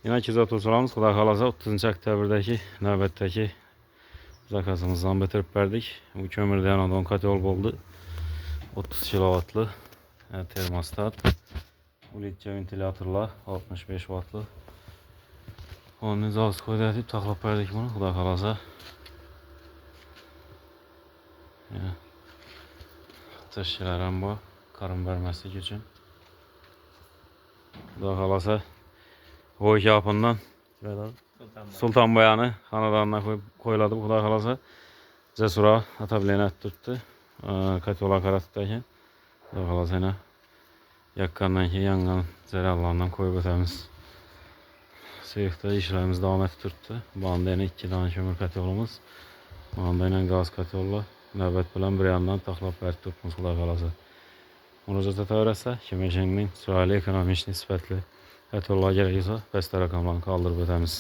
Yine Kizat Usulamız Xuda Xalasa 30 oktябrdəki növbətdəki zakazımızdan bitirib verdik. Bu kömürdən adon katyol oldu. 30 kilovatlı termostat. Ulitçe ventilatorla 65 wattlı. Onun izahı koydu edip taxlap verdik bunu Xuda Xalasa. Təşkilərəm bu karın verməsi üçün. Xuda Xalasa o iki yapından Sultan Boyanı xanadanına koyuladı Xuda Xalasa. Cesura atabilene tuttu. Katyola karattıktakən Xuda Xalasa ilə yakkandan ki yanğın zərərlarından koyub ötəmiz. Seyfdə işlərimiz davam etdirdi. Banda ilə 2 dənə kömür katyolumuz. Banda ilə qaz katyolla növbət bilən bir yandan taxlap verdik Xuda Xalasa. Müracaat öyrətsə, kimeşənin sürəli ekonomik nisbətli katyolla gerekirsə, bəstə rəqamlarını qaldırıb ötəmiz.